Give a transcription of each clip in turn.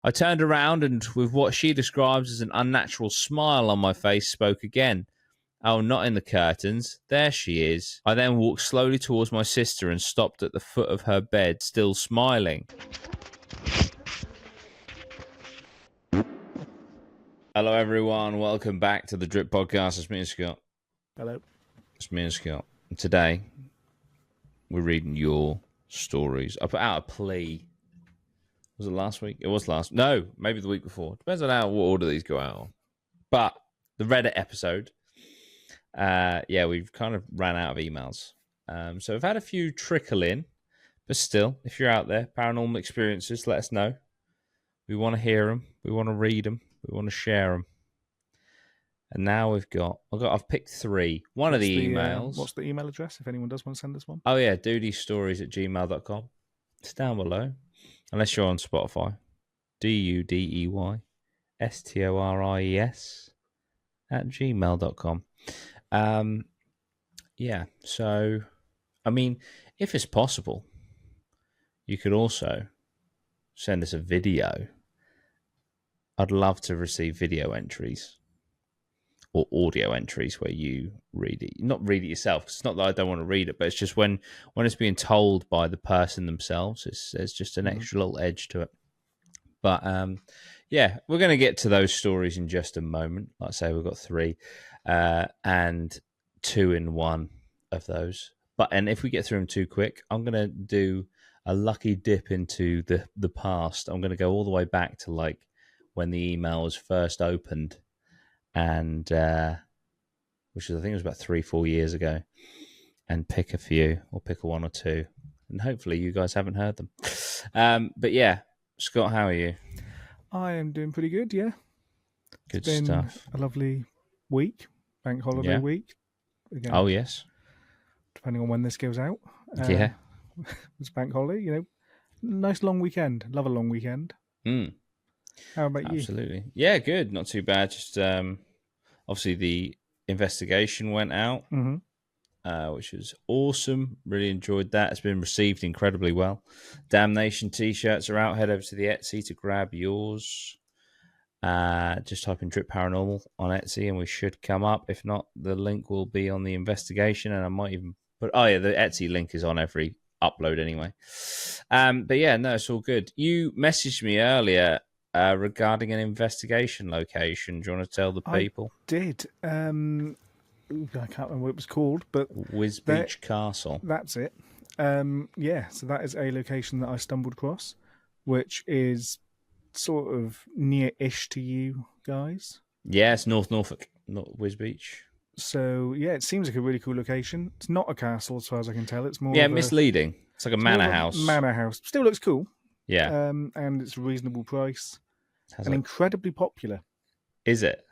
I turned around and, with what she describes as an unnatural smile on my face, spoke again. Oh, not in the curtains. There she is. I then walked slowly towards my sister and stopped at the foot of her bed, still smiling. Hello, everyone. Welcome back to the Drip Podcast. It's me and Scott. Hello. It's me and Scott. And today, we're reading your stories. I put out a plea. Was it last week? It was last. No, maybe the week before. Depends on what order these go out on. But the Reddit episode, we've kind of ran out of emails. So we've had a few trickle in. But still, if you're out there, paranormal experiences, let us know. We want to hear them. We want to read them. We want to share them. And now I've picked three. One of the emails. What's the email address if anyone does want to send us one? Oh, yeah, dudeysstories@gmail.com. It's down below. Unless you're on Spotify. DUDEYSTORIES@gmail.com. So, I mean, if it's possible, you could also send us a video. I'd love to receive video entries or audio entries where you read it. Not read it yourself, because it's not that I don't want to read it, but it's just when it's being told by the person themselves, there's just an extra little edge to it. But we're going to get to those stories in just a moment. Like I say, we've got three and two in one of those. And if we get through them too quick, I'm going to do a lucky dip into the past. I'm going to go all the way back to like when the email was first opened, and which is, I think it was about 3-4 years ago, and pick a few or pick a one or two, and hopefully you guys haven't heard them. But yeah, Scott, how are you? I am doing pretty good. Yeah, Good it's been stuff. a lovely week, bank holiday week. Again, oh yes, depending on when this goes out. It's bank holiday. You know, nice long weekend. Love a long weekend. How about you? Absolutely. Yeah, good. Not too bad. Just obviously the investigation went out, which was awesome. Really enjoyed that. It's been received incredibly well. Damnation t-shirts are out. Head over to the Etsy to grab yours. Just type in Drip Paranormal on Etsy and we should come up. If not, the link will be on the investigation, and I might even put... Oh, yeah, the Etsy link is on every upload anyway. But yeah, no, it's all good. You messaged me earlier regarding an investigation location. Do you want to tell the people? I did. I can't remember what it was called, but Whiz Beach Castle. That's it. So that is a location that I stumbled across, which is sort of near-ish to you guys. Yeah, it's Norfolk, not Whiz Beach. So yeah, it seems like a really cool location. It's not a castle as far as I can tell. It's more misleading. It's like a manor house. Manor house. Still looks cool. Yeah. And it's a reasonable price. And incredibly popular. Is it?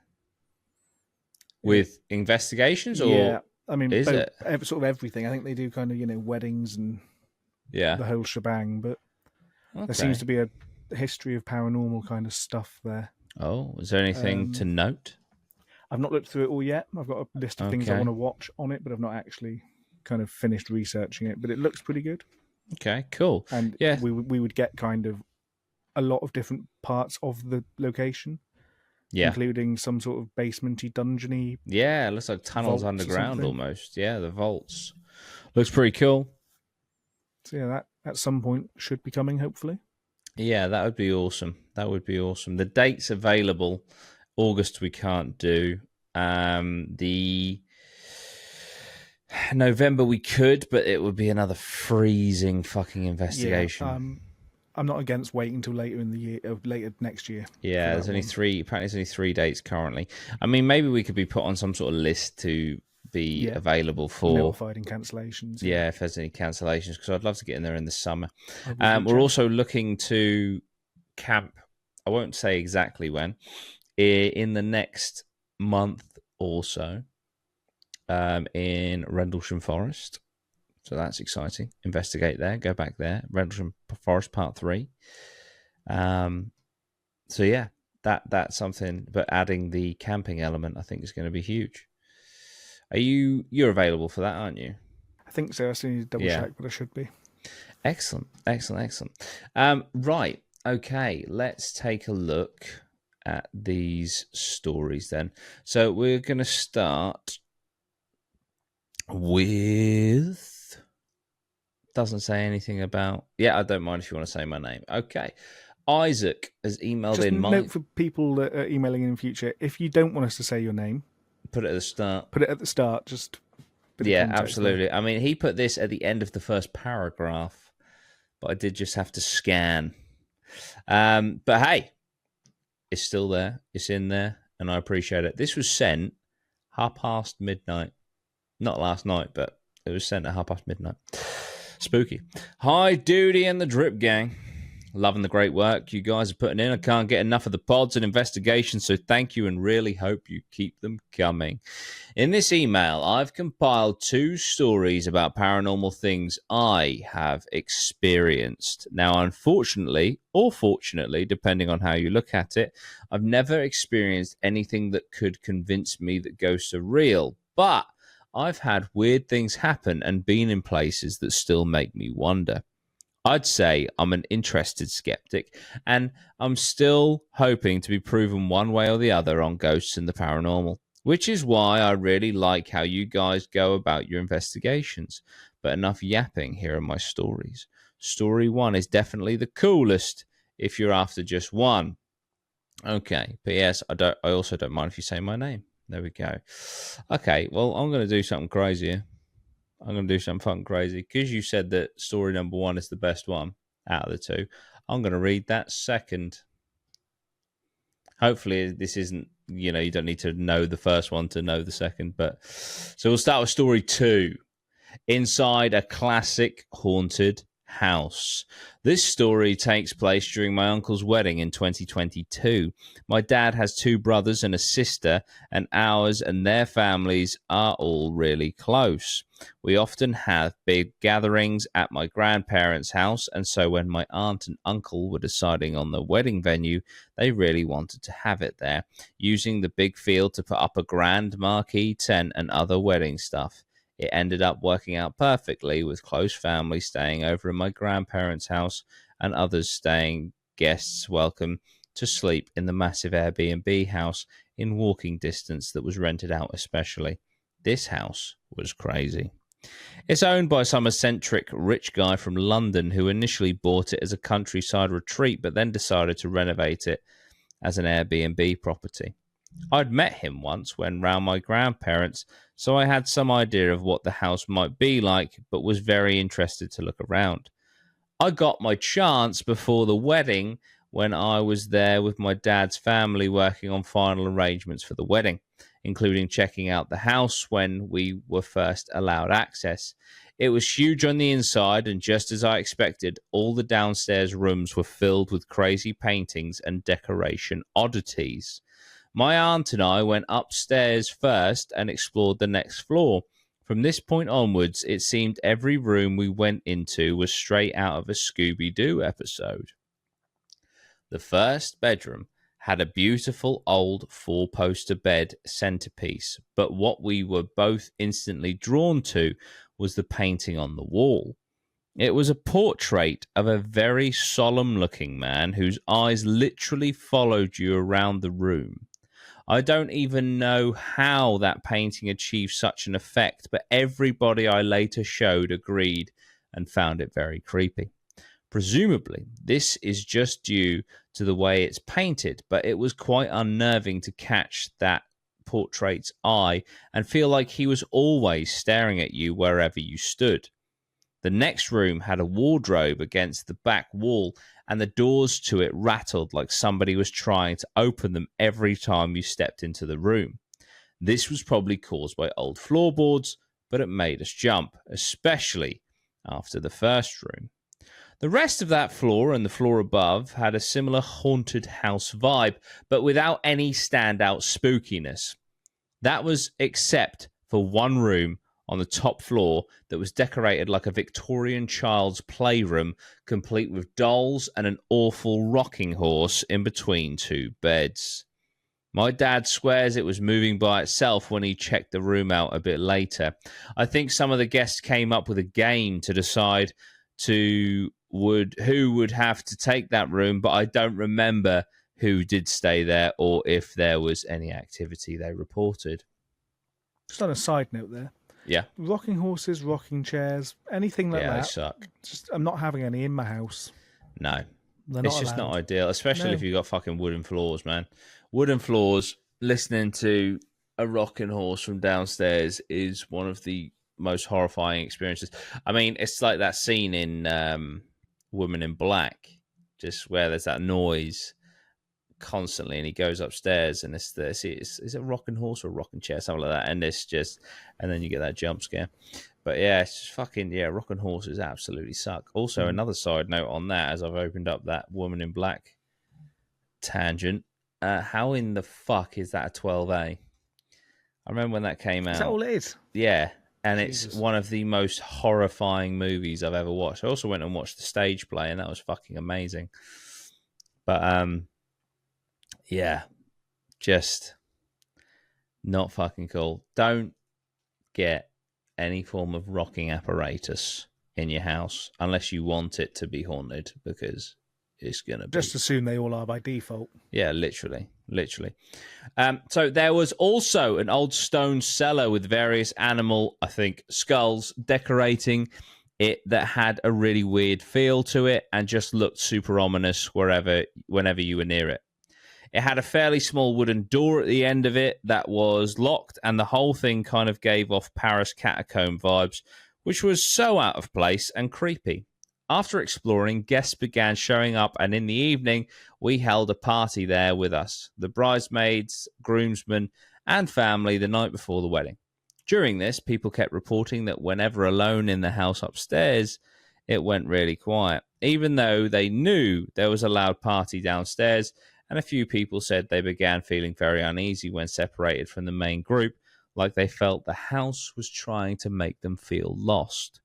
With investigations, or yeah, I mean, is it sort of everything? I think they do kind of weddings and the whole shebang. But there seems to be a history of paranormal kind of stuff there. Oh, is there anything to note? I've not looked through it all yet. I've got a list of things I want to watch on it, but I've not actually kind of finished researching it. But it looks pretty good. Okay, cool. And we would get kind of a lot of different parts of the location, including some sort of basementy, dungeony. Yeah, it looks like tunnels underground almost. Yeah, the vaults. Looks pretty cool. So yeah, that at some point should be coming, hopefully. Yeah, that would be awesome. That would be awesome. The dates available. August we can't do. The November we could, but it would be another freezing fucking investigation. Yeah, I'm not against waiting until later in the year, later next year. Yeah, there's only three. Apparently, there's only 3 dates currently. I mean, maybe we could be put on some sort of list to be available for notified in cancellations. Yeah, if there's any cancellations, because I'd love to get in there in the summer. We're also looking to camp. I won't say exactly when. In the next month or so, in Rendlesham Forest. So that's exciting. Investigate there. Go back there. Rendlesham Forest Part 3. So yeah, that's something. But adding the camping element, I think, is going to be huge. You're available for that, aren't you? I think so. I still need to double check, but I should be. Excellent. Right. Okay, let's take a look at these stories then. So we're going to start with... Doesn't say anything about... Yeah, I don't mind if you want to say my name. Okay. Isaac has emailed Just in note for people that are emailing in the future, if you don't want us to say your name, put it at the start. Put it at the start, just yeah, absolutely. There. I mean, he put this at the end of the first paragraph, but I did just have to scan. But hey, it's still there. It's in there, and I appreciate it. This was sent midnight. Not last night, but it was sent at midnight. Spooky. Hi, Duty and the Drip Gang. Loving the great work you guys are putting in. I can't get enough of the pods and investigations, so thank you and really hope you keep them coming. In this email, I've compiled 2 stories about paranormal things I have experienced. Now, unfortunately, or fortunately, depending on how you look at it, I've never experienced anything that could convince me that ghosts are real, but I've had weird things happen and been in places that still make me wonder. I'd say I'm an interested skeptic, and I'm still hoping to be proven one way or the other on ghosts and the paranormal, which is why I really like how you guys go about your investigations. But enough yapping, here are my stories. Story 1 is definitely the coolest if you're after just one. Okay, P.S. I also don't mind if you say my name. There we go. Okay, well, I'm going to do something crazy here. I'm going to do something fucking crazy. Because you said that story number 1 is the best one out of the 2, I'm going to read that second. Hopefully this isn't, you don't need to know the first one to know the second. But so we'll start with story 2. Inside a classic haunted house. This story takes place during my uncle's wedding in 2022. My dad has 2 brothers and a sister, and ours and their families are all really close. We often have big gatherings at my grandparents' house, and so when my aunt and uncle were deciding on the wedding venue, they really wanted to have it there, using the big field to put up a grand marquee tent and other wedding stuff. It ended up working out perfectly, with close family staying over in my grandparents' house and others staying guests welcome to sleep in the massive Airbnb house in walking distance that was rented out especially. This house was crazy. It's owned by some eccentric rich guy from London who initially bought it as a countryside retreat but then decided to renovate it as an Airbnb property. I'd met him once when round my grandparents', so I had some idea of what the house might be like, but was very interested to look around. I got my chance before the wedding when I was there with my dad's family working on final arrangements for the wedding, including checking out the house when we were first allowed access. It was huge on the inside, and just as I expected, all the downstairs rooms were filled with crazy paintings and decoration oddities. My aunt and I went upstairs first and explored the next floor. From this point onwards, it seemed every room we went into was straight out of a Scooby-Doo episode. The first bedroom had a beautiful old 4-poster bed centerpiece, but what we were both instantly drawn to was the painting on the wall. It was a portrait of a very solemn-looking man whose eyes literally followed you around the room. I don't even know how that painting achieved such an effect, but everybody I later showed agreed and found it very creepy. Presumably, this is just due to the way it's painted, but it was quite unnerving to catch that portrait's eye and feel like he was always staring at you wherever you stood. The next room had a wardrobe against the back wall, and the doors to it rattled like somebody was trying to open them every time you stepped into the room. This was probably caused by old floorboards, but it made us jump, especially after the first room. The rest of that floor and the floor above had a similar haunted house vibe, but without any standout spookiness. That was except for one room on the top floor that was decorated like a Victorian child's playroom, complete with dolls and an awful rocking horse in between 2 beds. My dad swears it was moving by itself when he checked the room out a bit later. I think some of the guests came up with a game to decide to would have to take that room, but I don't remember who did stay there or if there was any activity they reported. Just on a side note there. Yeah. Rocking horses, rocking chairs, anything like that. Yeah, they suck. I'm not having any in my house. No. It's just not ideal, especially if you've got fucking wooden floors, man. Wooden floors, listening to a rocking horse from downstairs is one of the most horrifying experiences. I mean, it's like that scene in Woman in Black, just where there's that noise constantly, and he goes upstairs, and is it a rocking horse or a rocking chair, something like that, and and then you get that jump scare. But yeah, it's just fucking, rocking horses absolutely suck. Also, another side note on that, as I've opened up that Woman in Black tangent, how in the fuck is that a 12A? I remember when that came out. Is that all it is? Yeah, and it's one of the most horrifying movies I've ever watched. I also went and watched the stage play, and that was fucking amazing. But yeah, just not fucking cool. Don't get any form of rocking apparatus in your house unless you want it to be haunted, because it's going to be... Just assume they all are by default. Yeah, literally. So there was also an old stone cellar with various animal, I think, skulls decorating it that had a really weird feel to it and just looked super ominous whenever you were near it. It had a fairly small wooden door at the end of it that was locked, and the whole thing kind of gave off Paris catacomb vibes, which was so out of place and creepy. After exploring, guests began showing up, and in the evening, we held a party there with us, the bridesmaids, groomsmen, and family the night before the wedding. During this, people kept reporting that whenever alone in the house upstairs, it went really quiet, even though they knew there was a loud party downstairs, and a few people said they began feeling very uneasy when separated from the main group, like they felt the house was trying to make them feel lost.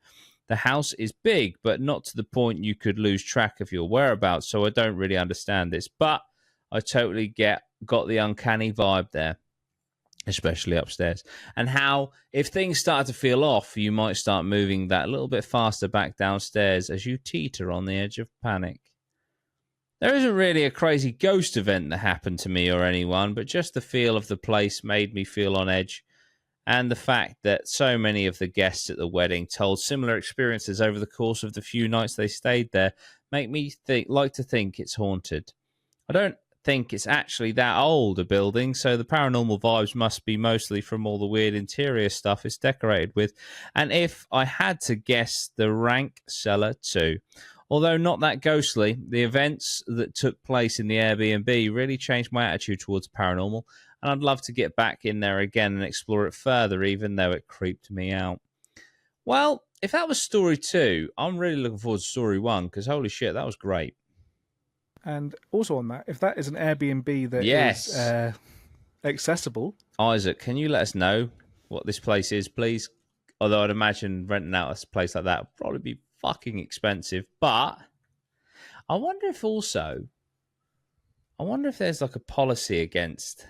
The house is big, but not to the point you could lose track of your whereabouts, so I don't really understand this. But I totally got the uncanny vibe there, especially upstairs. And how, if things start to feel off, you might start moving that little bit faster back downstairs as you teeter on the edge of panic. There isn't really a crazy ghost event that happened to me or anyone, but just the feel of the place made me feel on edge. And the fact that so many of the guests at the wedding told similar experiences over the course of the few nights they stayed there make me like to think it's haunted. I don't think it's actually that old a building, so the paranormal vibes must be mostly from all the weird interior stuff it's decorated with. And if I had to guess, the rank cellar too. Although not that ghostly, the events that took place in the Airbnb really changed my attitude towards paranormal, and I'd love to get back in there again and explore it further, even though it creeped me out. Well, if that was story 2, I'm really looking forward to story 1, because holy shit, that was great. And also on that, if that is an Airbnb that is accessible... Isaac, can you let us know what this place is, please? Although I'd imagine renting out a place like that would probably be fucking expensive, but I wonder if there's like a policy against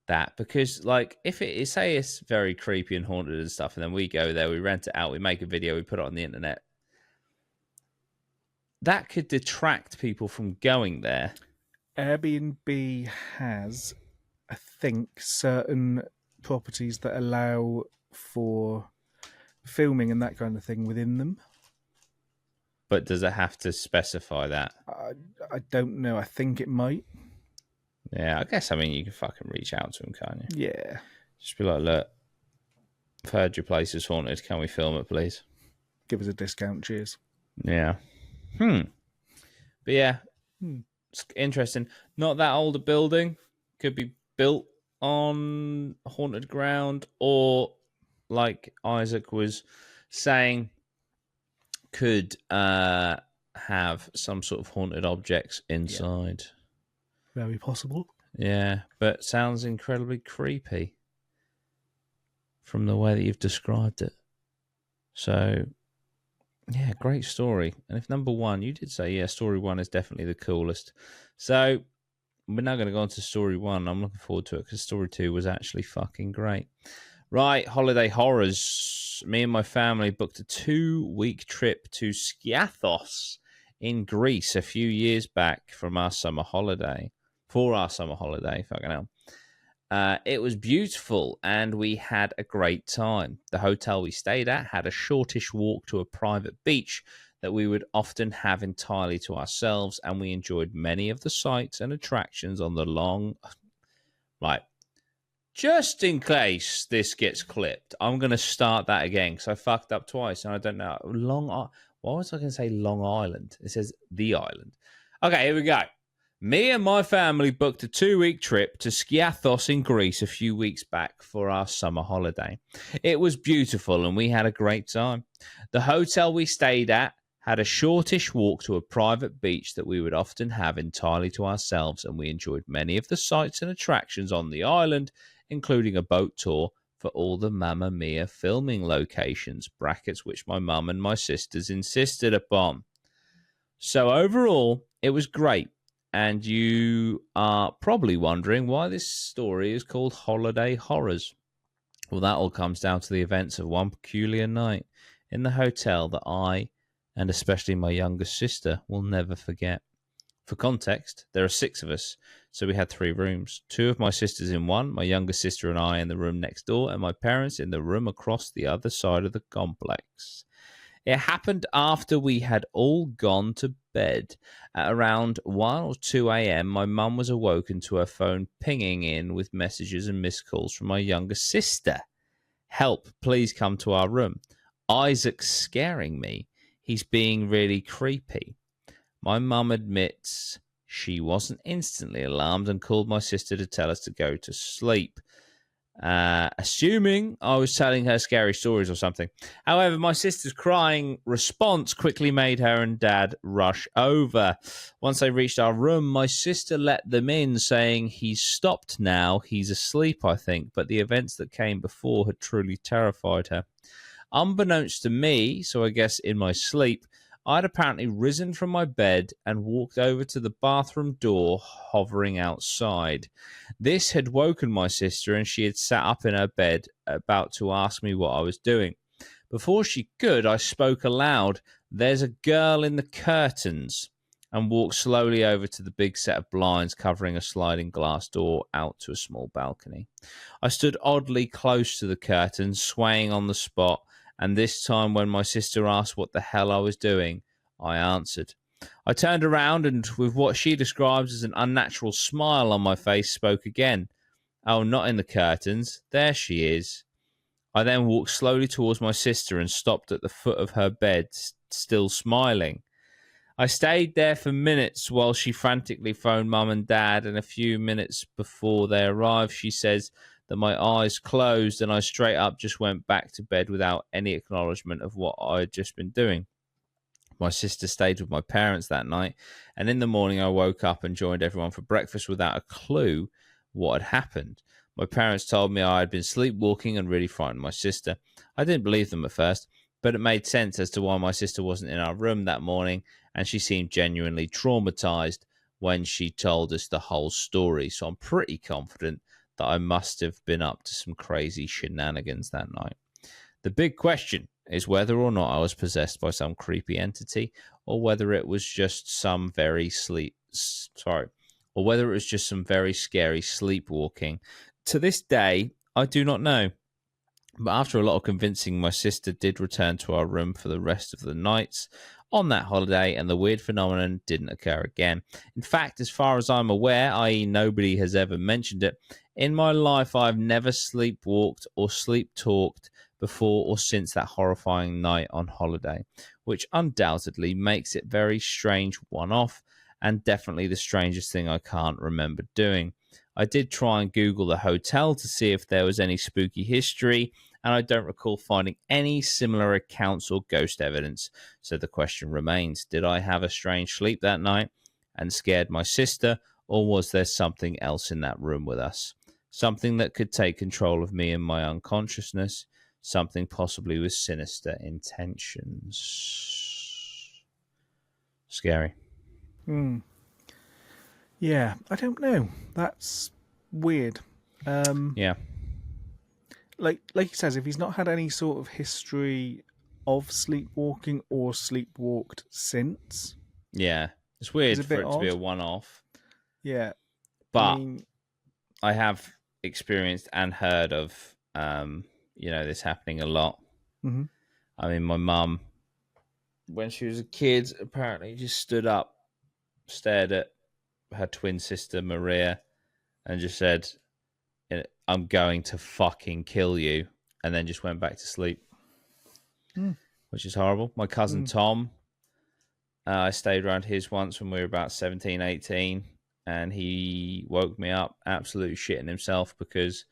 that, because like if it is, say it's very creepy and haunted and stuff, and then we go there, we rent it out, we make a video, we put it on the internet, that could detract people from going there. Airbnb has, I think, certain properties that allow for filming and that kind of thing within them. But does it have to specify that? I don't know. I think it might. Yeah, I guess, I mean, you can fucking reach out to them, can't you? Yeah. Just be like, look, I've heard your place is haunted. Can we film it, please? Give us a discount. Cheers. Yeah. But yeah, it's interesting. Not that old a building. Could be built on haunted ground, or like Isaac was saying, could have some sort of haunted objects inside. Yeah. Very possible. Yeah, but sounds incredibly creepy from the way that you've described it. So, yeah, great story. And if number 1, you did say, yeah, story 1 is definitely the coolest. So, we're now going to go on to story 1. I'm looking forward to it because story 2 was actually fucking great. Right, holiday horrors. Me and my family booked a 2-week trip to Skiathos in Greece a few years back from our summer holiday. For our summer holiday, fucking hell. It was beautiful and we had a great time. The hotel we stayed at had a shortish walk to a private beach that we would often have entirely to ourselves, and we enjoyed many of the sights and attractions on the long. Right, just in case this gets clipped, I'm going to start that again because I fucked up twice and I don't know. Why was I going to say Long Island? It says the island. Okay, here we go. Me and my family booked a 2-week trip to Skiathos in Greece a few weeks back for our summer holiday. It was beautiful and we had a great time. The hotel we stayed at had a shortish walk to a private beach that we would often have entirely to ourselves, and we enjoyed many of the sights and attractions on the island, including a boat tour for all the Mamma Mia filming locations, brackets which my mum and my sisters insisted upon. So overall, it was great. And you are probably wondering why this story is called Holiday Horrors. Well, that all comes down to the events of one peculiar night in the hotel that I, and especially my younger sister, will never forget. For context, there are 6 of us, so we had 3 rooms. 2 of my sisters in one, my younger sister and I in the room next door, and my parents in the room across the other side of the complex. It happened after we had all gone to bed. At around 1 or 2 a.m., my mum was awoken to her phone pinging in with messages and missed calls from my younger sister. Help, please come to our room. Isaac's scaring me. He's being really creepy. My mum admits she wasn't instantly alarmed and called my sister to tell us to go to sleep, assuming I was telling her scary stories or something. However, my sister's crying response quickly made her and Dad rush over. Once they reached our room, my sister let them in, saying he's stopped now, he's asleep, I think, but the events that came before had truly terrified her. Unbeknownst to me, so I guess in my sleep, I'd apparently risen from my bed and walked over to the bathroom door, hovering outside. This had woken my sister, and she had sat up in her bed, about to ask me what I was doing. Before she could, I spoke aloud, "There's a girl in the curtains," and walked slowly over to the big set of blinds covering a sliding glass door out to a small balcony. I stood oddly close to the curtains, swaying on the spot, and this time when my sister asked what the hell I was doing, I answered. I turned around and, with what she describes as an unnatural smile on my face, spoke again. "Oh, not in the curtains. There she is." I then walked slowly towards my sister and stopped at the foot of her bed, still smiling. I stayed there for minutes while she frantically phoned Mum and Dad, and a few minutes before they arrived, she says that my eyes closed and I straight up just went back to bed without any acknowledgement of what I had just been doing. My sister stayed with my parents that night, and in the morning I woke up and joined everyone for breakfast without a clue what had happened. My parents told me I had been sleepwalking and really frightened my sister. I didn't believe them at first, but it made sense as to why my sister wasn't in our room that morning, and she seemed genuinely traumatized when she told us the whole story. So I'm pretty confident that I must have been up to some crazy shenanigans that night. The big question is whether or not I was possessed by some creepy entity, or whether it was just some very scary sleepwalking. To this day, I do not know. But after a lot of convincing, my sister did return to our room for the rest of the nights on that holiday, and the weird phenomenon didn't occur again. In fact, as far as I'm aware, i.e. nobody has ever mentioned it, in my life I've never sleepwalked or sleep talked before or since that horrifying night on holiday, which undoubtedly makes it very strange one-off, and definitely the strangest thing I can't remember doing. I did try and Google the hotel to see if there was any spooky history, and I don't recall finding any similar accounts or ghost evidence. So the question remains, did I have a strange sleep that night and scared my sister, or was there something else in that room with us? Something that could take control of me and my unconsciousness, something possibly with sinister intentions. Scary. Yeah, I don't know. That's weird. Yeah. like he says, if he's not had any sort of history of sleepwalking or sleepwalked since, Yeah, it's is weird a for bit it to be odd. a one-off, Yeah, I but mean, I have experienced and heard of, this happening a lot. mhm. I mean, my mum, when she was a kid, apparently just stood up, stared at her twin sister Maria, and just said, "I'm going to fucking kill you," and then just went back to sleep, Mm, which is horrible. My cousin mm. Tom, I stayed around his once when we were about 17, 18, and he woke me up absolutely shitting himself because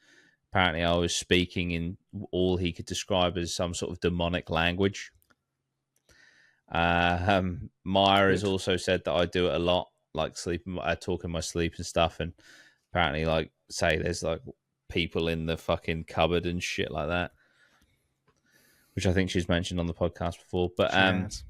apparently I was speaking in all he could describe as some sort of demonic language. Maya has Good. also said that I do it a lot, like sleeping, I talk in my sleep and stuff, and apparently, like, say there's like people in the fucking cupboard and shit like that, which I think she's mentioned on the podcast before. But She has.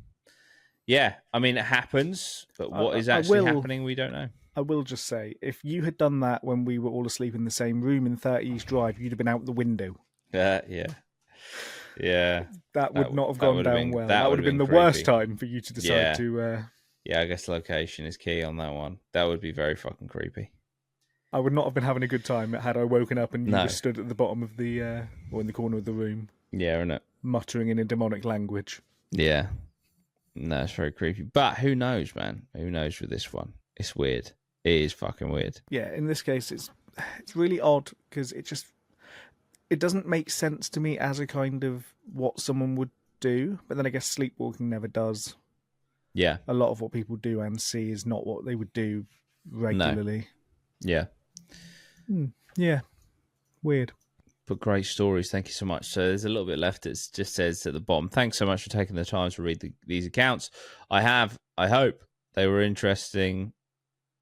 yeah, I mean, it happens, but what is I actually will. happening, we don't know. I will just say, if you had done that when we were all asleep in the same room in 30 East Drive, you'd have been out the window. Yeah, yeah. That would not have That gone would have down been well. that That would would have have been been the worst creepy. time for you to decide Yeah, to. yeah. I guess location is key on that one. That would be very fucking creepy. I would not have been having a good time had I woken up and you No. were stood at the bottom of the, or in the corner of the room, Yeah, isn't it? muttering in a demonic language. Yeah. No, it's very creepy. But who knows, man? Who knows with this one? It's weird. It is fucking weird. Yeah, in this case, it's really odd because it doesn't make sense to me as a kind of what someone would do. But then I guess sleepwalking never does. Yeah. A lot of what people do and see is not what they would do regularly. Yeah. Yeah, weird. But great stories. Thank you so much. So there's a little bit left. It just says at the bottom, thanks so much for taking the time to read these accounts. I hope they were interesting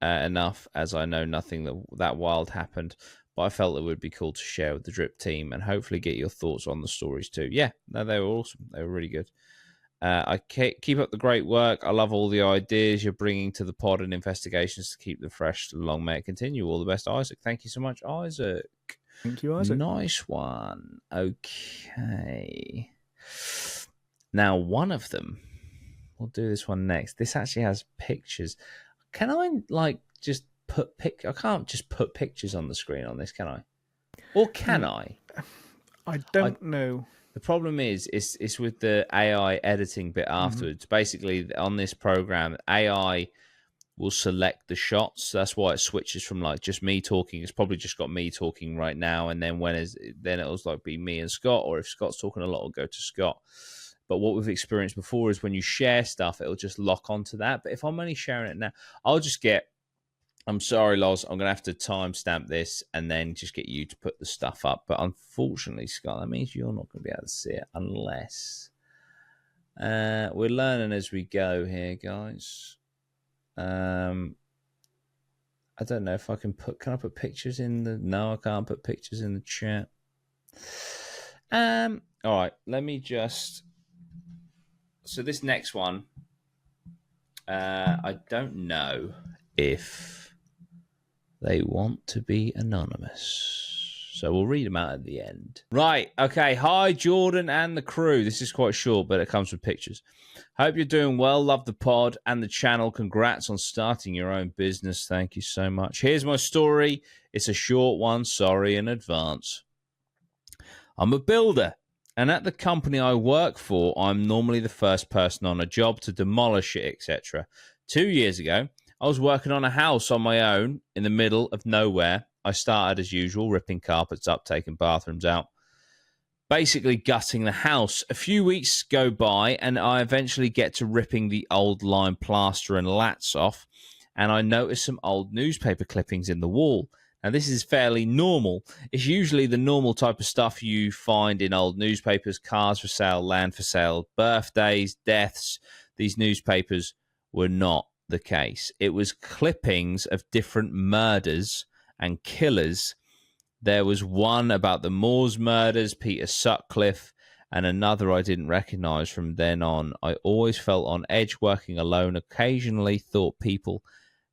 enough, as I know nothing that wild happened, but I felt it would be cool to share with the Drip team and hopefully get your thoughts on the stories too. Yeah, no, they were awesome. They were really good. I keep up the great work. I love all the ideas you're bringing to the pod and investigations to keep them fresh. Long may it continue. All the best, Isaac. Thank you so much, Isaac. Thank you, Isaac. Nice one. Okay. Now, one of them, we'll do this one next. This actually has pictures. Can I just put I can't just put pictures on the screen on this, can I? Or can I? I don't know. The problem is, it's with the AI editing bit afterwards. Basically, on this program, AI will select the shots. That's why it switches from like just me talking. It's probably just got me talking right now, and then then it'll like be me and Scott, or if Scott's talking a lot, it'll go to Scott. But what we've experienced before is when you share stuff, it'll just lock onto that. But if I'm only sharing it now, I'll just get. I'm sorry, Loz. I'm gonna have to timestamp this and then just get you to put the stuff up. But unfortunately, Scott, that means you're not gonna be able to see it unless we're learning as we go here, guys. I don't know if I can put. Can I put pictures in the? No, I can't put pictures in the chat. All right. Let me just. So this next one, I don't know if they want to be anonymous. So we'll read them out at the end. Right. Okay. Hi, Jordan and the crew. This is quite short, but it comes with pictures. Hope you're doing well. Love the pod and the channel. Congrats on starting your own business. Thank you so much. Here's my story. It's a short one. Sorry in advance. I'm a builder, and at the company I work for, I'm normally the first person on a job to demolish it, etc. 2 years ago, I was working on a house on my own in the middle of nowhere. I started as usual, ripping carpets up, taking bathrooms out, basically gutting the house. A few weeks go by, and I eventually get to ripping the old lime plaster and lats off, and I notice some old newspaper clippings in the wall. Now, this is fairly normal. It's usually the normal type of stuff you find in old newspapers: cars for sale, land for sale, birthdays, deaths. These newspapers were not the case. It was clippings of different murders and killers. There was one about the Moors murders, Peter Sutcliffe, and another I didn't recognize from then on. I always felt on edge working alone, occasionally thought people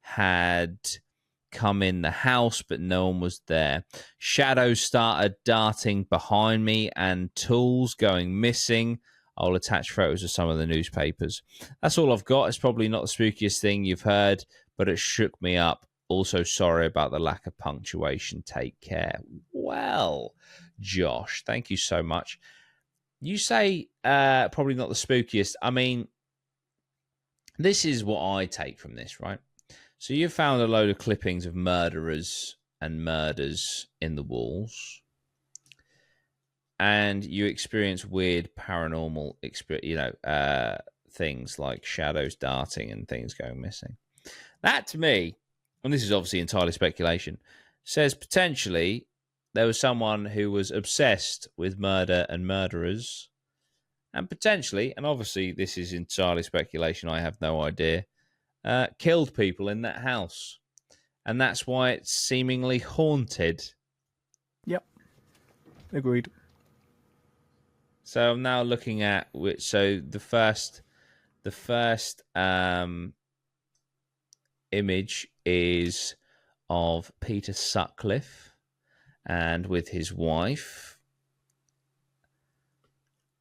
had come in the house, but no one was there. Shadows started darting behind me and tools going missing. I'll attach photos of some of the newspapers. That's all I've got. It's probably not the spookiest thing you've heard, but it shook me up. Also, sorry about the lack of punctuation. Take care. Well, Josh, thank you so much. You say probably not the spookiest. I mean, this is what I take from this, right? So you found a load of clippings of murderers and murders in the walls, and you experience weird paranormal, things like shadows darting and things going missing. That to me, and this is obviously entirely speculation, says potentially there was someone who was obsessed with murder and murderers, and potentially, and obviously this is entirely speculation, I have no idea, killed people in that house. And that's why it's seemingly haunted. Yep. Agreed. So I'm now looking at which. So the first image is of Peter Sutcliffe and with his wife.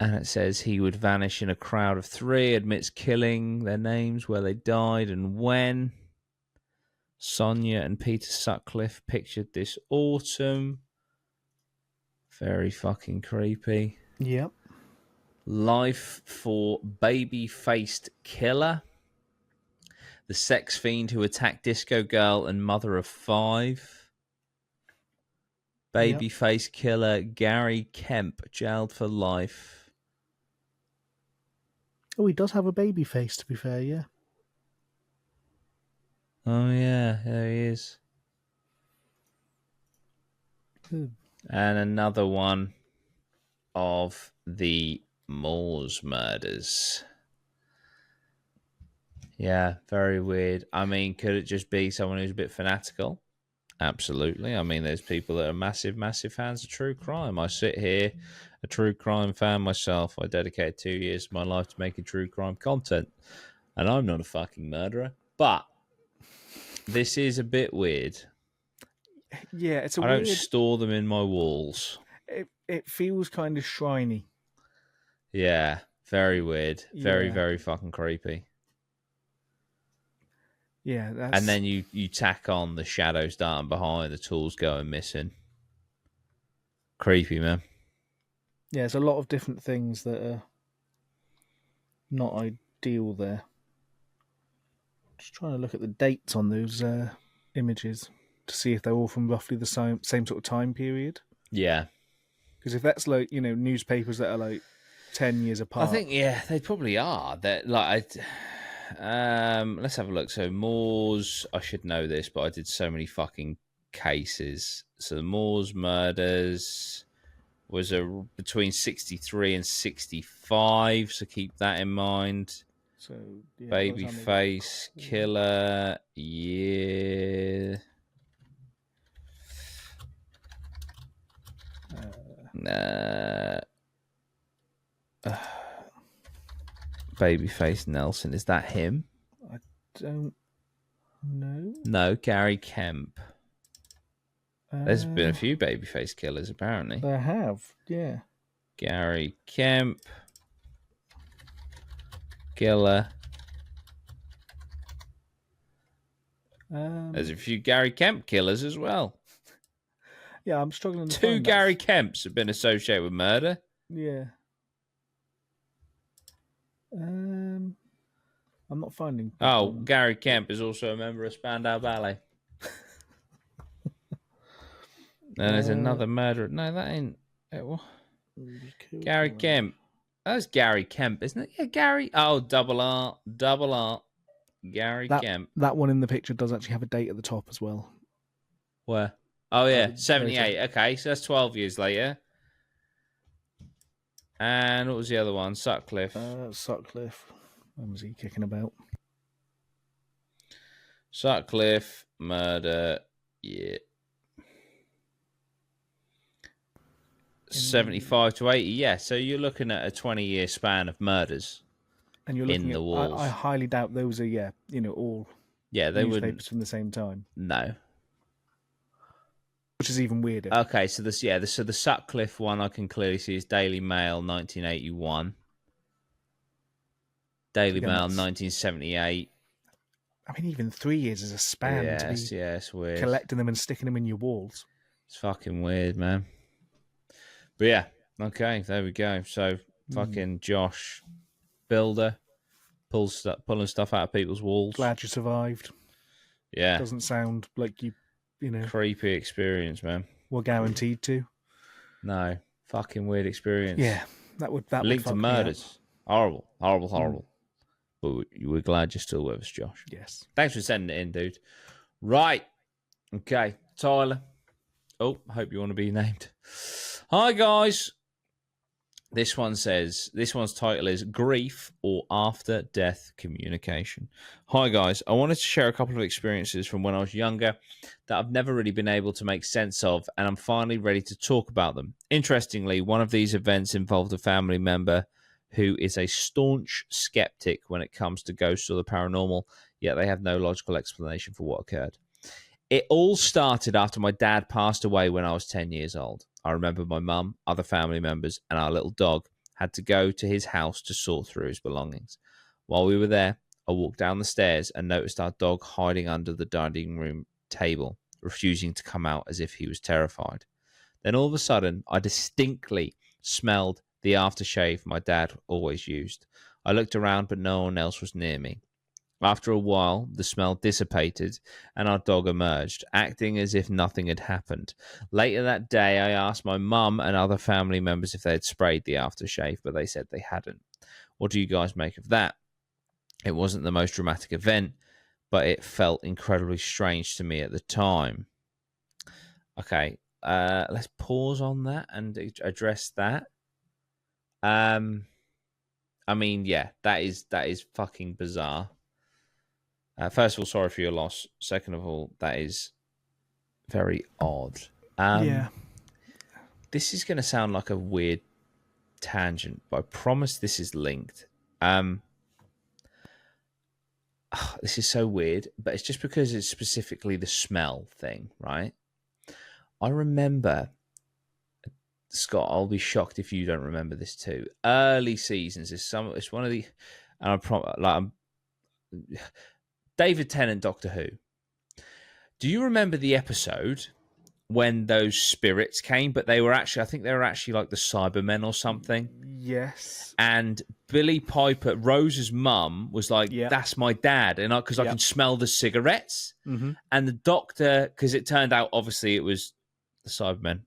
And it says he would vanish in a crowd of 3, admits killing their names, where they died and when. Sonia and Peter Sutcliffe pictured this autumn. Very fucking creepy. Yep. Life for baby-faced killer. The sex fiend who attacked disco girl and mother of 5. Baby-faced killer Gary Kemp, jailed for life. Oh, he does have a baby face, to be fair, yeah. Oh, yeah, there he is. Good. And another one of the Moors murders. Yeah, very weird. I mean, could it just be someone who's a bit fanatical? Absolutely. I mean, there's people that are massive, massive fans of true crime. I sit here, a true crime fan myself. I dedicated 2 years of my life to making true crime content. And I'm not a fucking murderer. But this is a bit weird. Yeah, it's I don't store them in my walls. It feels kind of shriny. Yeah, very weird. Very, Yeah. very fucking creepy. Yeah, that's... And then you tack on the shadows darting behind, the tools going missing. Creepy, man. Yeah, there's a lot of different things that are not ideal there. Just trying to look at the dates on those images to see if they're all from roughly the same sort of time period. Yeah. Because if that's like, newspapers that are like 10 years apart. I think, yeah, they probably are. That like, let's have a look. So Moors, I should know this, but I did so many fucking cases. So the Moors murders was between 63 and 65. So keep that in mind. So yeah, Babyface killer, yeah. Babyface Nelson, is that him? I don't know. No, Gary Kemp. There's been a few babyface killers, apparently. There have, yeah. Gary Kemp. Killer. There's a few Gary Kemp killers as well. Yeah, I'm struggling to 2 find Gary that. Kemps have been associated with murder. Yeah. I'm not finding. Oh, Gary Kemp is also a member of Spandau Ballet. And there's another murderer. No, that ain't. Gary Kemp. That's Gary Kemp, isn't it? Yeah, Gary. Oh, double R. Gary Kemp. That one in the picture does actually have a date at the top as well. Where? Oh, yeah, 78. Okay, so that's 12 years later. And what was the other one? Sutcliffe. Sutcliffe. When was he kicking about? Sutcliffe, murder, yeah. 75 to 80, yeah. So you're looking at a 20-year span of murders. And you're looking in the walls. I highly doubt those are, all they newspapers wouldn't from the same time. No, which is even weirder. Okay, so the Sutcliffe one I can clearly see is Daily Mail 1981. Daily Again, Mail that's. 1978. I mean, even 3 years is a span to be It's weird. collecting them and sticking them in your walls. It's fucking weird, man. But yeah, okay, there we go. So fucking Josh, builder, pulling stuff out of people's walls. Glad you survived. Yeah, Doesn't sound like you know, creepy experience, man. were guaranteed to. No, fucking weird experience. Yeah, that would Linked fuck to me murders. Horrible. But we're glad you're still with us, Josh. Yes. Thanks for sending it in, dude. Right. Okay, Tyler. Oh, I hope you want to be named. Hi, guys. This one's title is Grief or After Death Communication. Hi, guys. I wanted to share a couple of experiences from when I was younger that I've never really been able to make sense of, and I'm finally ready to talk about them. Interestingly, one of these events involved a family member who is a staunch skeptic when it comes to ghosts or the paranormal, yet they have no logical explanation for what occurred. It all started after my dad passed away when I was 10 years old. I remember my mum, other family members, and our little dog had to go to his house to sort through his belongings. While we were there, I walked down the stairs and noticed our dog hiding under the dining room table, refusing to come out as if he was terrified. Then all of a sudden, I distinctly smelled the aftershave my dad always used. I looked around, but no one else was near me. After a while, the smell dissipated and our dog emerged, acting as if nothing had happened. Later that day, I asked my mum and other family members if they had sprayed the aftershave, but they said they hadn't. What do you guys make of that? It wasn't the most dramatic event, but it felt incredibly strange to me at the time. Okay, let's pause on that and address that. I mean, yeah, that is fucking bizarre. First of all, sorry for your loss. Second of all, that is very odd. Yeah. This is going to sound like a weird tangent, but I promise this is linked. This is so weird, but it's just because it's specifically the smell thing, right? I remember, Scott, I'll be shocked if you don't remember this too. Early seasons, it's one of the, and I'm David Tennant, Doctor Who. Do you remember the episode when those spirits came? But they were actually, I think they were actually like the Cybermen or something. Yes. And Billy Piper, Rose's mum, was like, "That's my dad," and because I can smell the cigarettes. Mm-hmm. And the doctor, because it turned out obviously it was the Cybermen.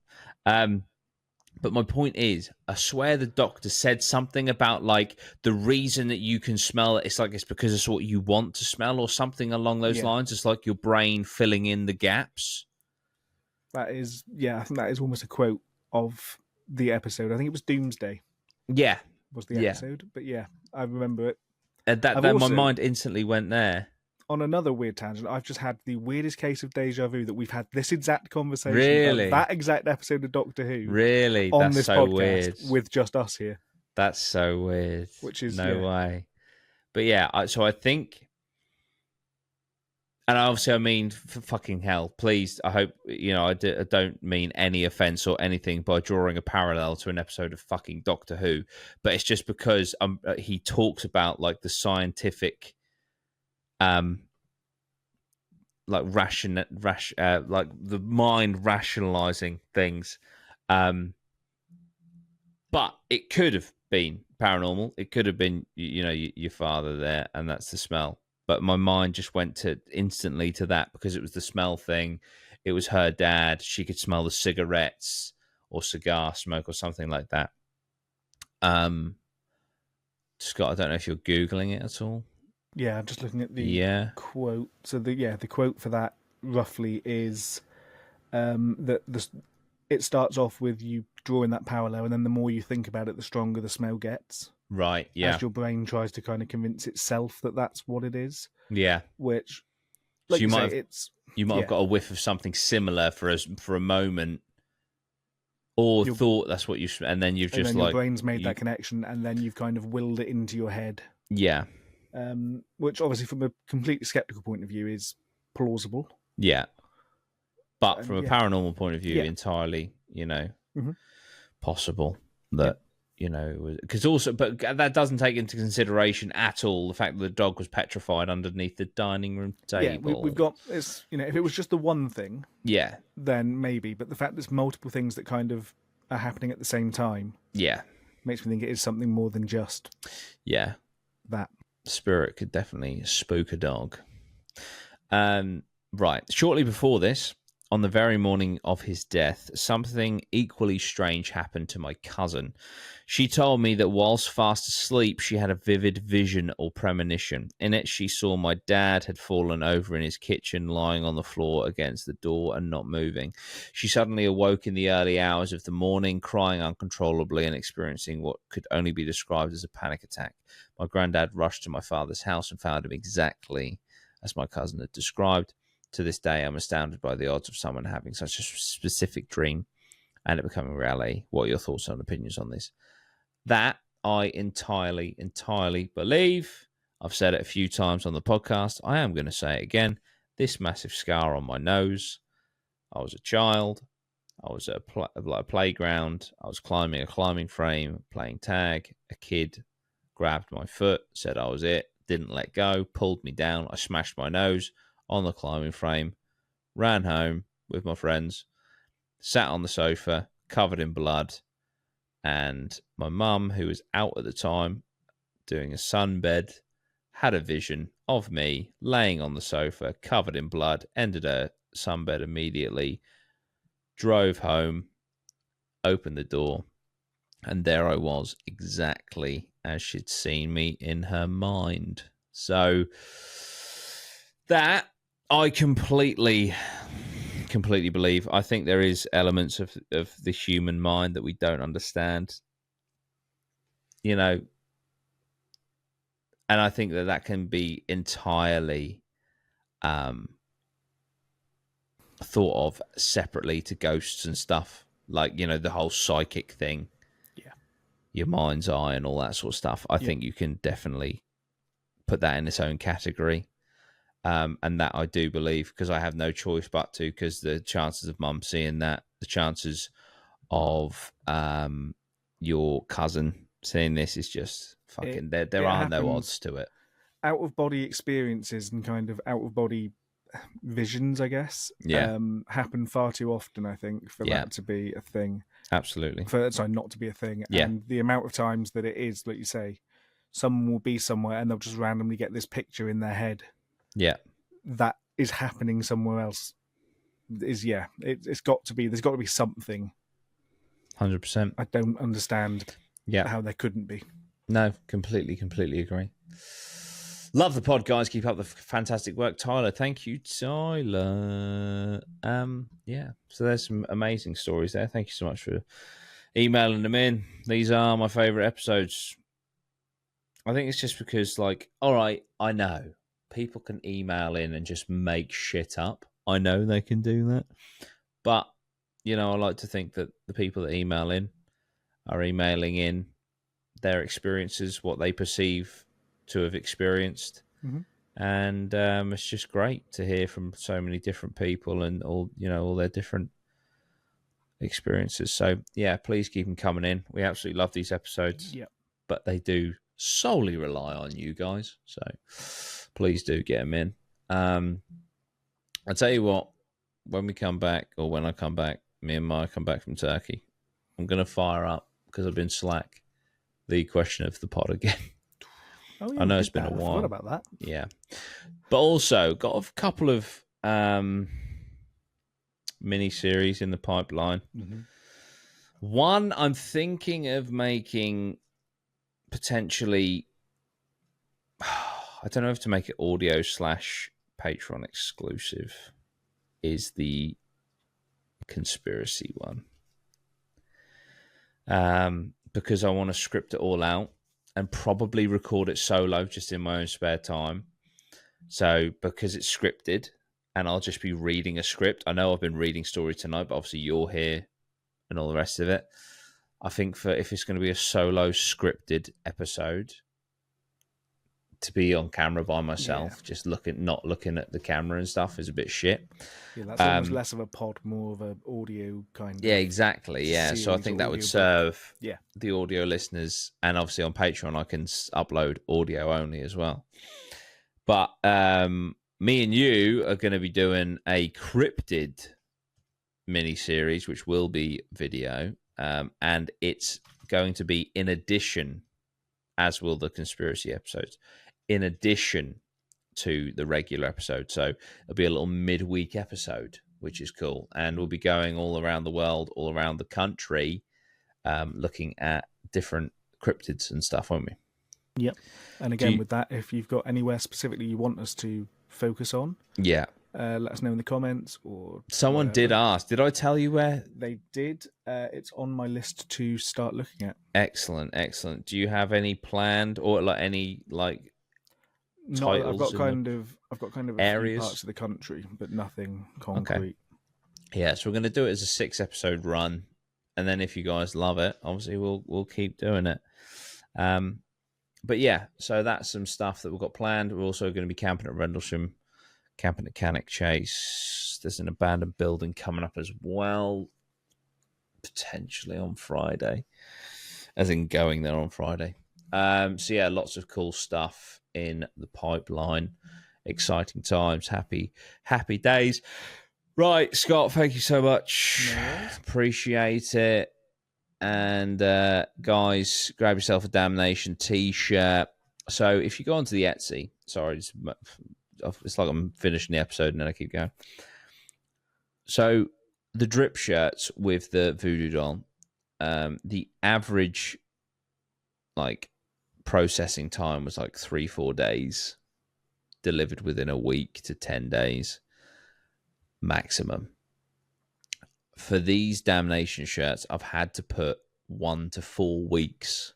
But my point is, I swear the doctor said something about like the reason that you can smell it. It's like it's because it's what you want to smell or something along those lines. It's like your brain filling in the gaps. That is, I think that is almost a quote of the episode. I think it was Doomsday. Yeah. Was the episode. But yeah, I remember it. That my mind instantly went there. On another weird tangent, I've just had the weirdest case of deja vu that we've had this exact conversation. Really? That exact episode of Doctor Who. Really? On That's this so podcast weird. with just us here. That's so weird. Which is no way. But yeah, so I think, and obviously I mean, for fucking hell, please, I hope, I don't mean any offense or anything by drawing a parallel to an episode of fucking Doctor Who, but it's just because he talks about like the scientific, like like the mind rationalizing things, but it could have been paranormal. It could have been, your father there, and that's the smell. But my mind just went instantly to that because it was the smell thing. It was her dad. She could smell the cigarettes or cigar smoke or something like that. Scott, I don't know if you're Googling it at all. Yeah, I'm just looking at the quote. So the quote for that roughly is that it starts off with you drawing that parallel, and then the more you think about it, the stronger the smell gets. Right, yeah. As your brain tries to kind of convince itself that that's what it is. Yeah. Which, like so you might have got a whiff of something similar for a moment, or thought that's what you, and then you've just your brain's made that connection, and then you've kind of willed it into your head. Yeah. Which obviously, from a completely skeptical point of view, is plausible. Yeah. But from a yeah, paranormal point of view, yeah, entirely, hmm possible yeah, that, because also, but that doesn't take into consideration at all the fact that the dog was petrified underneath the dining room yeah. table. We've got it's if it was just the one thing, Yeah, then maybe. But the fact there's multiple things that kind of are happening at the same time yeah, makes me think it is something more than just yeah. that. Spirit could definitely spook a dog. Right. Shortly before this, on the very morning of his death, something equally strange happened to my cousin. She told me that whilst fast asleep, she had a vivid vision or premonition. In it, she saw my dad had fallen over in his kitchen, lying on the floor against the door and not moving. She suddenly awoke in the early hours of the morning, crying uncontrollably and experiencing what could only be described as a panic attack. My granddad rushed to my father's house and found him exactly as my cousin had described. To this day, I'm astounded by the odds of someone having such a specific dream and it becoming reality. What are your thoughts and opinions on this? That I entirely believe. I've said it a few times on the podcast. I am going to say it again. This massive scar on my nose. I was a child. I was at a playground. I was climbing a climbing frame, playing tag. A kid grabbed my foot, said I was it, didn't let go, pulled me down. I smashed my nose on the climbing frame, ran home with my friends, sat on the sofa, covered in blood, and my mum, who was out at the time doing a sunbed, had a vision of me laying on the sofa, covered in blood, ended her sunbed immediately, drove home, opened the door, and there I was, exactly as she'd seen me in her mind. So that I completely believe. I think there is elements of the human mind that we don't understand, and I think that can be entirely thought of separately to ghosts and stuff, like the whole psychic thing, Yeah, your mind's eye and all that sort of stuff. I think you can definitely put that in its own category. And that I do believe, because I have no choice but to, because the chances of mum seeing that, the chances of your cousin seeing this is just fucking, there it are no happens. odds to it. Out of body experiences and kind of out of body visions, I guess, Yeah. happen far too often, I think, for Yeah. that to be a thing. Absolutely. Sorry, not to be a thing. Yeah. And the amount of times that it is, like you say, someone will be somewhere and they'll just randomly get this picture in their head Yeah. that is happening somewhere else. It's got to be, there's got to be something. 100%. I don't understand Yeah. how there couldn't be. No, completely agree. Love the pod, guys. Keep up the fantastic work. Tyler, thank you, Tyler. Yeah, so there's some amazing stories there. Thank you so much for emailing them in. These are my favourite episodes. I think it's just because, all right, I know people can email in and just make shit up. I know they can do that. But, I like to think that the people that email in are emailing in their experiences, what they perceive to have experienced. Mm-hmm. And it's just great to hear from so many different people and all their different experiences. So yeah, please keep them coming in. We absolutely love these episodes. Yep. But they do solely rely on you guys. So please do get them in. I'll tell you what, when we come back, or when I come back, me and Maya come back from Turkey, I'm going to fire up, because I've been slack, the question of the pod again. Oh, yeah, I know it's been a while. I forgot about that. Yeah. But also got a couple of mini-series in the pipeline. Mm-hmm. One I'm thinking of making potentially, I don't know if to make it audio / Patreon exclusive, is the conspiracy one. Because I want to script it all out and probably record it solo just in my own spare time. So because it's scripted and I'll just be reading a script. I know I've been reading story tonight, but obviously you're here and all the rest of it. I think if it's going to be a solo scripted episode, to be on camera by Yeah. myself, just not looking at the camera and stuff is a bit shit. Yeah, that's almost less of a pod, more of an audio kind Yeah, of. exactly. Yeah, so I think that would serve the audio listeners, and obviously on Patreon I can upload audio only as well. But me and you are going to be doing a cryptid mini series, which will be video, and it's going to be in addition, as will the conspiracy episodes, in addition to the regular episode. So it'll be a little midweek episode, which is cool. And we'll be going all around the world, all around the country, looking at different cryptids and stuff, won't we? Yep. And again, with that, if you've got anywhere specifically you want us to focus on, yeah, let us know in the comments. Or someone did ask. Did I tell you where? They did. It's on my list to start looking at. Excellent, excellent. Do you have any planned or like any like titles? I've got kind of a areas? few parts of the country, but nothing concrete. Okay. Yeah, so we're going to do it as a 6-episode run, and then if you guys love it, obviously we'll keep doing it. But yeah, so that's some stuff that we've got planned. We're also going to be camping at Rendlesham, camping at Cannock Chase. There's an abandoned building coming up as well, potentially on Friday, as in going there on Friday. So yeah, lots of cool stuff in the pipeline. Exciting times, happy days. Right, Scott, thank you so much. Appreciate it. And guys, grab yourself a Damnation t-shirt. So if you go onto the Etsy, sorry, it's like I'm finishing the episode and then I keep going. So the drip shirts with the voodoo doll, the average like processing time was like 3-4 days, delivered within a week to 10 days maximum. For these Damnation shirts, I've had to put 1 to 4 weeks.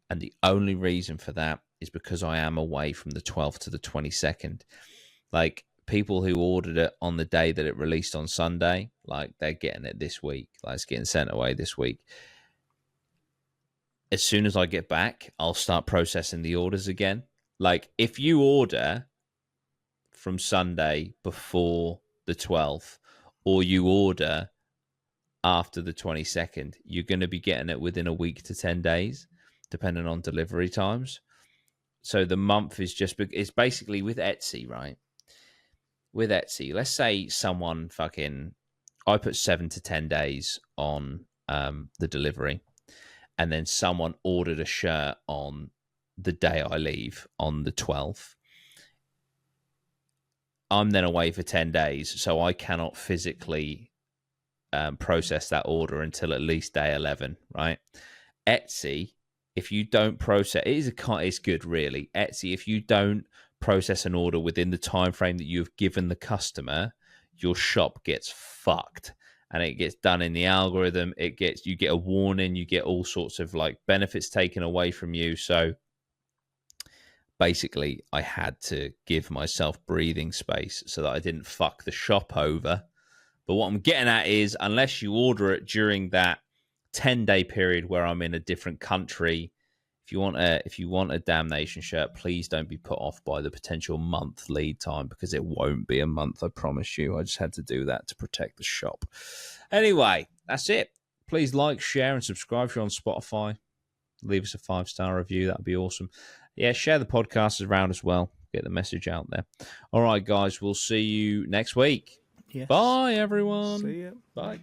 And the only reason for that is because I am away from the 12th to the 22nd. Like, people who ordered it on the day that it released on Sunday, like, they're getting it this week. Like, it's getting sent away this week. As soon as I get back, I'll start processing the orders again. Like, if you order from Sunday before the 12th, or you order after the 22nd, you're going to be getting it within a week to 10 days, depending on delivery times. So the month is it's basically with Etsy, right? With Etsy, let's say someone I put 7 to 10 days on the delivery, and then someone ordered a shirt on the day I leave on the 12th. I'm then away for 10 days, so I cannot physically process that order until at least day 11, right? Etsy, if you don't process, it's good, really. Etsy, if you don't process an order within the time frame that you've given the customer, your shop gets fucked, and it gets done in the algorithm. You get a warning, you get all sorts of like benefits taken away from you. So basically, I had to give myself breathing space so that I didn't fuck the shop over. But what I'm getting at is, unless you order it during that 10-day period where I'm in a different country, if you want a Damnation shirt, please don't be put off by the potential month lead time, because it won't be a month, I promise you. I just had to do that to protect the shop. Anyway, that's it. Please like, share, and subscribe if you're on Spotify. Leave us a 5-star review. That'd be awesome. Yeah, share the podcast around as well. Get the message out there. All right, guys, we'll see you next week. Yes. Bye, everyone. See ya. Bye.